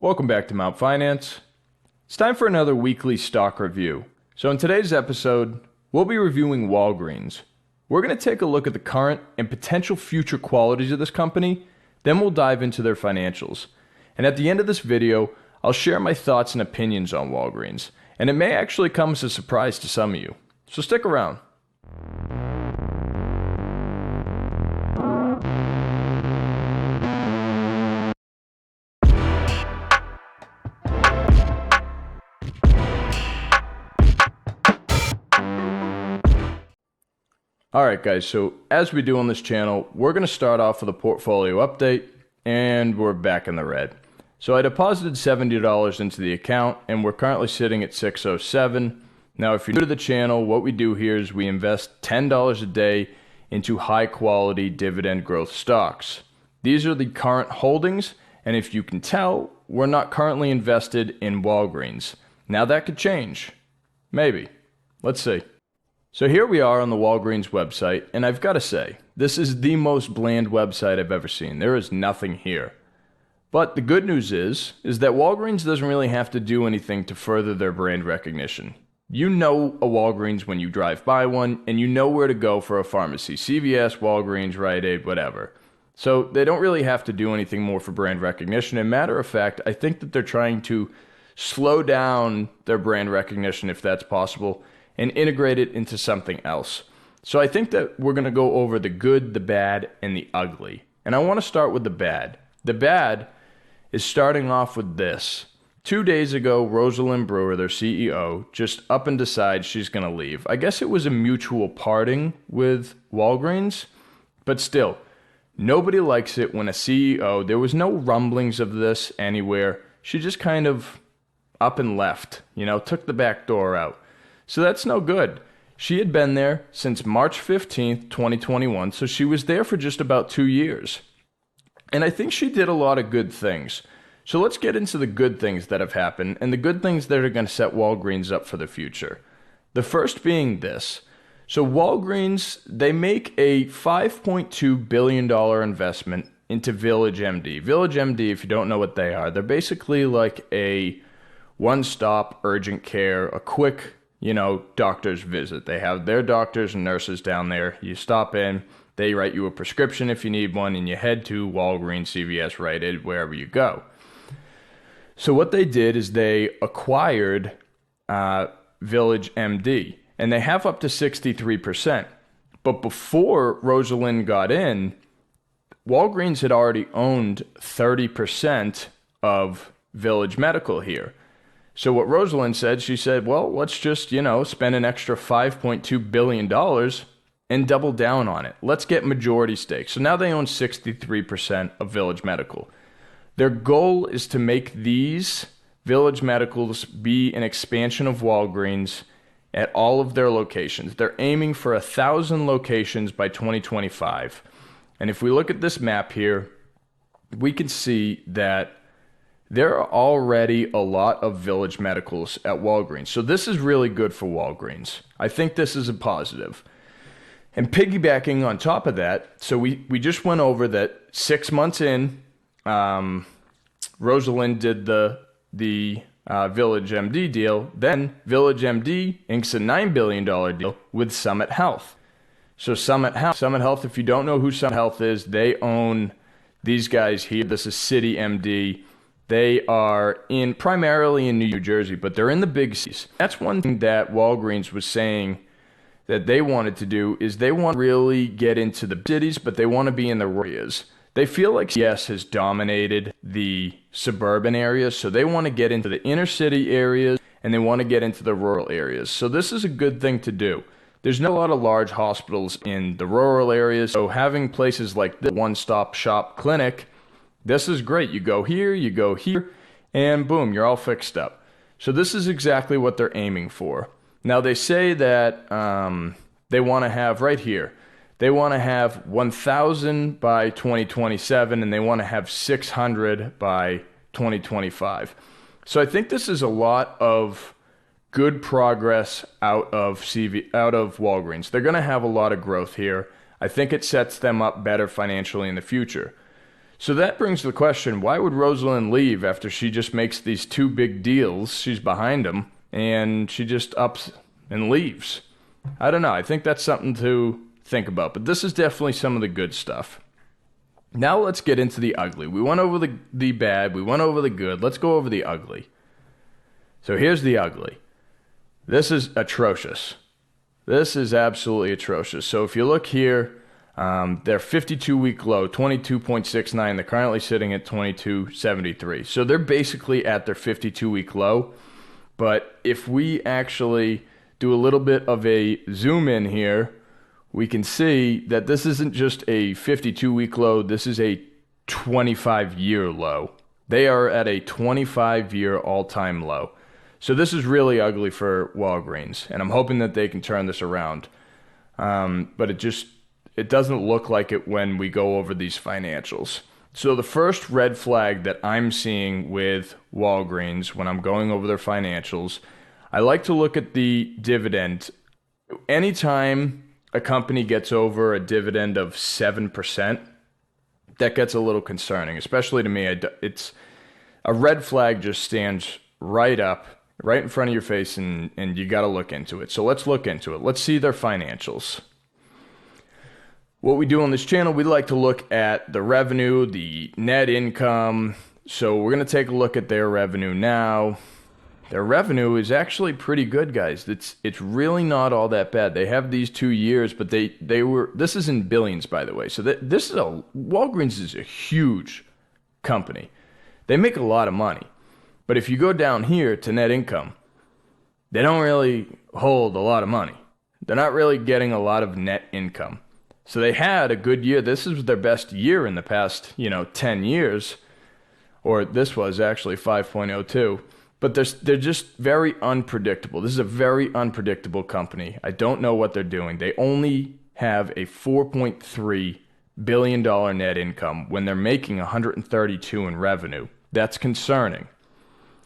Welcome back to Mount Finance. It's time for another weekly stock review. So in today's episode, we'll be reviewing Walgreens. We're going to take a look at the current and potential future qualities of this company, then we'll dive into their financials. And at the end of this video, I'll share my thoughts and opinions on Walgreens, and it may actually come as a surprise to some of you. So stick around. Alright guys, so as we do on this channel, we're going to start off with a portfolio update, and we're back in the red. So I deposited $70 into the account, and we're currently sitting at $607. Now if you're new to the channel, what we do here is we invest $10 a day into high quality dividend growth stocks. These are the current holdings, and if you can tell, we're not currently invested in Walgreens. Now that could change. Maybe. Let's see. So here we are on the Walgreens website, and I've got to say, this is the most bland website I've ever seen. There is nothing here. But the good news is that Walgreens doesn't really have to do anything to further their brand recognition. You know a Walgreens when you drive by one, and you know where to go for a pharmacy. CVS, Walgreens, Rite Aid, whatever. So they don't really have to do anything more for brand recognition. And matter of fact, I think that they're trying to slow down their brand recognition, if that's possible, and integrate it into something else. So I think that we're going to go over the good, the bad, and the ugly. And I want to start with the bad. The bad is starting off with this. 2 days ago, Rosalind Brewer, their CEO, just up and decides she's going to leave. I guess it was a mutual parting with Walgreens, but still, nobody likes it when a CEO, there was no rumblings of this anywhere. She just kind of up and left, took the back door out. So that's no good. She had been there since March 15th, 2021, so she was there for just about 2 years. And I think she did a lot of good things. So let's get into the good things that have happened and the good things that are going to set Walgreens up for the future. The first being this. So Walgreens, they make a $5.2 billion investment into VillageMD. VillageMD, if you don't know what they are, they're basically like a one-stop urgent care, a quick doctor's visit. They have their doctors and nurses down there. You stop in, they write you a prescription if you need one, and you head to Walgreens, CVS, Rite Aid, wherever you go. So what they did is they acquired VillageMD, and they have up to 63%. But before Rosalind got in, Walgreens had already owned 30% of Village Medical here. So what Rosalind said, she said, well, let's just, spend an extra $5.2 billion and double down on it. Let's get majority stakes. So now they own 63% of Village Medical. Their goal is to make these Village Medicals be an expansion of Walgreens at all of their locations. They're aiming for 1,000 locations by 2025. And if we look at this map here, we can see that there are already a lot of Village Medicals at Walgreens. So this is really good for Walgreens. I think this is a positive. And piggybacking on top of that, so we just went over that 6 months in, Rosalind did the VillageMD deal. Then VillageMD inks a $9 billion deal with Summit Health. So Summit Health, if you don't know who Summit Health is, they own these guys here. This is CityMD. They are primarily in New Jersey, but they're in the big cities. That's one thing that Walgreens was saying that they wanted to do, is they want to really get into the cities, but they want to be in the areas. They feel like CVS has dominated the suburban areas, so they want to get into the inner city areas, and they want to get into the rural areas. So this is a good thing to do. There's not a lot of large hospitals in the rural areas, so having places like the one-stop shop clinic, this is great. You go here, and boom, you're all fixed up. So this is exactly what they're aiming for. Now they say that they want to have right here, they want to have 1,000 by 2027, and they want to have 600 by 2025. So I think this is a lot of good progress out of Walgreens. They're going to have a lot of growth here. I think it sets them up better financially in the future. So that brings the question, why would Rosalind leave after she just makes these two big deals? She's behind them, and she just ups and leaves. I don't know. I think that's something to think about. But this is definitely some of the good stuff. Now let's get into the ugly. We went over the bad. We went over the good. Let's go over the ugly. So here's the ugly. This is atrocious. This is absolutely atrocious. So if you look here, their 52-week low, 22.69. They're currently sitting at 22.73. So they're basically at their 52-week low. But if we actually do a little bit of a zoom in here, we can see that this isn't just a 52-week low. This is a 25-year low. They are at a 25-year all-time low. So this is really ugly for Walgreens, and I'm hoping that they can turn this around. But it doesn't look like it when we go over these financials. So the first red flag that I'm seeing with Walgreens when I'm going over their financials, I like to look at the dividend. Anytime a company gets over a dividend of 7%, that gets a little concerning, especially to me. It's a red flag just stands right up, right in front of your face, and you got to look into it. So let's look into it. Let's see their financials. What we do on this channel, we like to look at the revenue, the net income. So we're going to take a look at their revenue now. Their revenue is actually pretty good, guys. It's really not all that bad. They have these 2 years, but they were, this is in billions, by the way. So Walgreens is a huge company. They make a lot of money. But if you go down here to net income, they don't really hold a lot of money. They're not really getting a lot of net income. So they had a good year. This is their best year in the past, 10 years. Or this was actually 5.02. But they're just very unpredictable. This is a very unpredictable company. I don't know what they're doing. They only have a $4.3 billion net income when they're making $132 in revenue. That's concerning.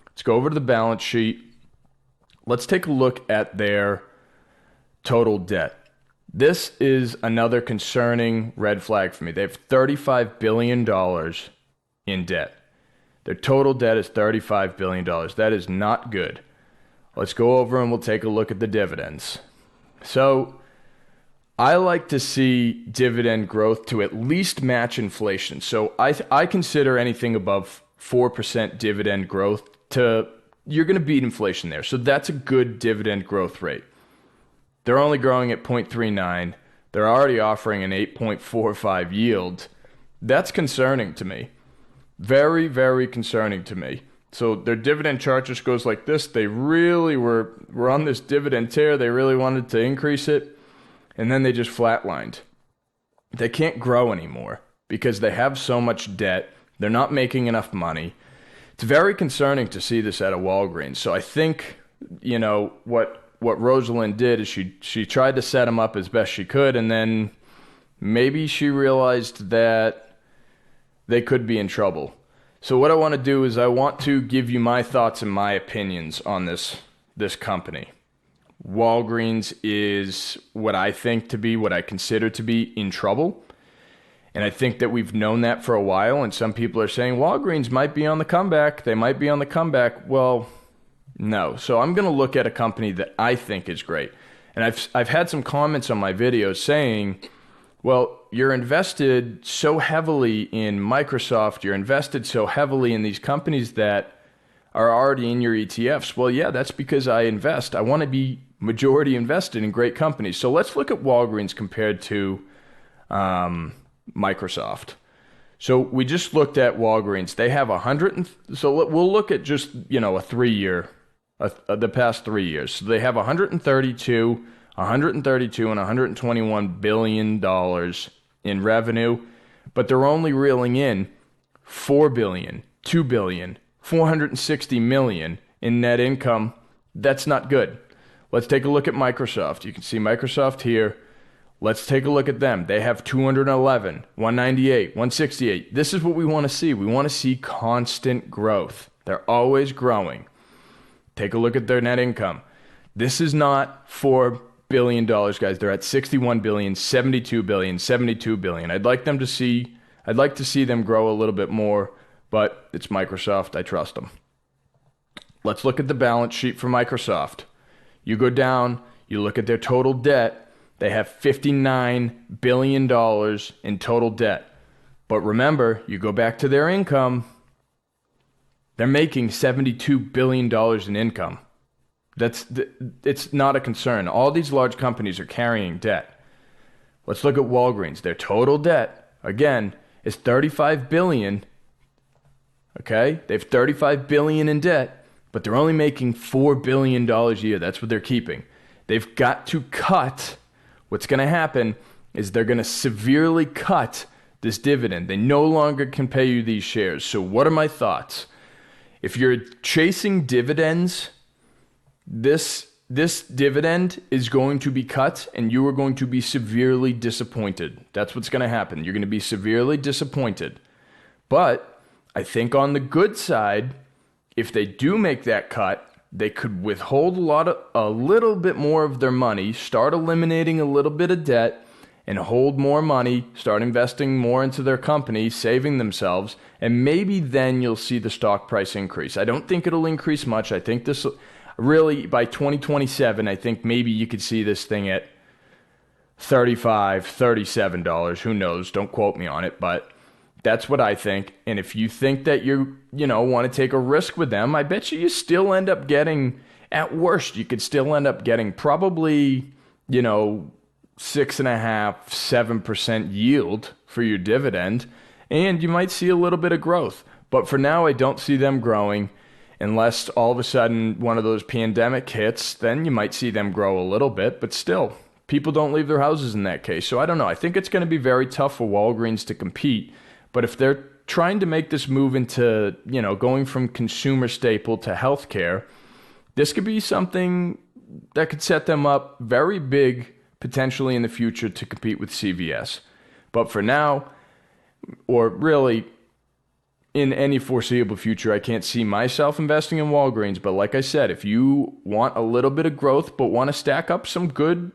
Let's go over to the balance sheet. Let's take a look at their total debt. This is another concerning red flag for me. They have $35 billion in debt. Their total debt is $35 billion. That is not good. Let's go over and we'll take a look at the dividends. So I like to see dividend growth to at least match inflation. So I consider anything above 4% dividend growth you're going to beat inflation there. So that's a good dividend growth rate. They're only growing at 0.39. They're already offering an 8.45 yield. That's concerning to me. Very, very concerning to me. So their dividend chart just goes like this. They really were on this dividend tear. They really wanted to increase it, and then they just flatlined. They can't grow anymore because they have so much debt. They're not making enough money. It's very concerning to see this at a Walgreens. So I think, what Rosalind did is she tried to set them up as best she could, and then maybe she realized that they could be in trouble. So what I want to do is I want to give you my thoughts and my opinions on this company. Walgreens is what I consider to be in trouble. And I think that we've known that for a while, and some people are saying Walgreens might be on the comeback. They might be on the comeback. Well, no. So I'm going to look at a company that I think is great. And I've had some comments on my videos saying, well, you're invested so heavily in Microsoft, you're invested so heavily in these companies that are already in your ETFs. Well, yeah, that's because I invest. I want to be majority invested in great companies. So let's look at Walgreens compared to Microsoft. So we just looked at Walgreens. They have we'll look at just, a 3 year, the past 3 years. So they have 132 and $121 billion in revenue, but they're only reeling in $4 billion, $2 billion, $460 million in net income. That's not good. Let's take a look at Microsoft. You can see Microsoft here. Let's take a look at them. They have 211, 198, 168. This is what we want to see. We want to see constant growth. They're always growing. Take a look at their net income. This is not $4 billion, guys. They're at 61 billion, 72 billion, 72 billion. I'd like them to see I'd like to see them grow a little bit more, but it's Microsoft. I trust them. Let's look at the balance sheet for Microsoft. You go down, you look at their total debt. They have $59 billion in total debt. But remember, you go back to their income, they're making $72 billion in income. It's not a concern. All these large companies are carrying debt. Let's look at Walgreens. Their total debt, again, is $35 billion. Okay? They have $35 billion in debt, but they're only making $4 billion a year. That's what they're keeping. They've got to cut. What's going to happen is they're going to severely cut this dividend. They no longer can pay you these shares. So what are my thoughts? If you're chasing dividends, this dividend is going to be cut and you are going to be severely disappointed. That's what's going to happen. You're going to be severely disappointed. But I think on the good side, if they do make that cut, they could withhold a little bit more of their money, start eliminating a little bit of debt, and hold more money, start investing more into their company, saving themselves, and maybe then you'll see the stock price increase. I don't think it'll increase much. I think this really, by 2027, I think maybe you could see this thing at $35, $37. Who knows? Don't quote me on it, but that's what I think. And if you think that you want to take a risk with them, I bet you still end up getting, at worst, you could still end up getting probably, 6.5%, 7% yield for your dividend, and you might see a little bit of growth. But for now, I don't see them growing unless all of a sudden one of those pandemic hits. Then you might see them grow a little bit, but still, people don't leave their houses in that case. So I don't know. I think it's going to be very tough for Walgreens to compete. But if they're trying to make this move into, going from consumer staple to healthcare, this could be something that could set them up very big potentially in the future to compete with CVS. But for now, or really in any foreseeable future, I can't see myself investing in Walgreens. But like I said, if you want a little bit of growth but want to stack up some good,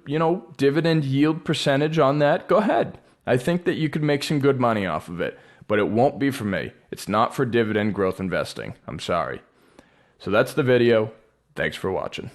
dividend yield percentage on that, go ahead. I think that you could make some good money off of it. But it won't be for me. It's not for dividend growth investing. I'm sorry. So that's the video. Thanks for watching.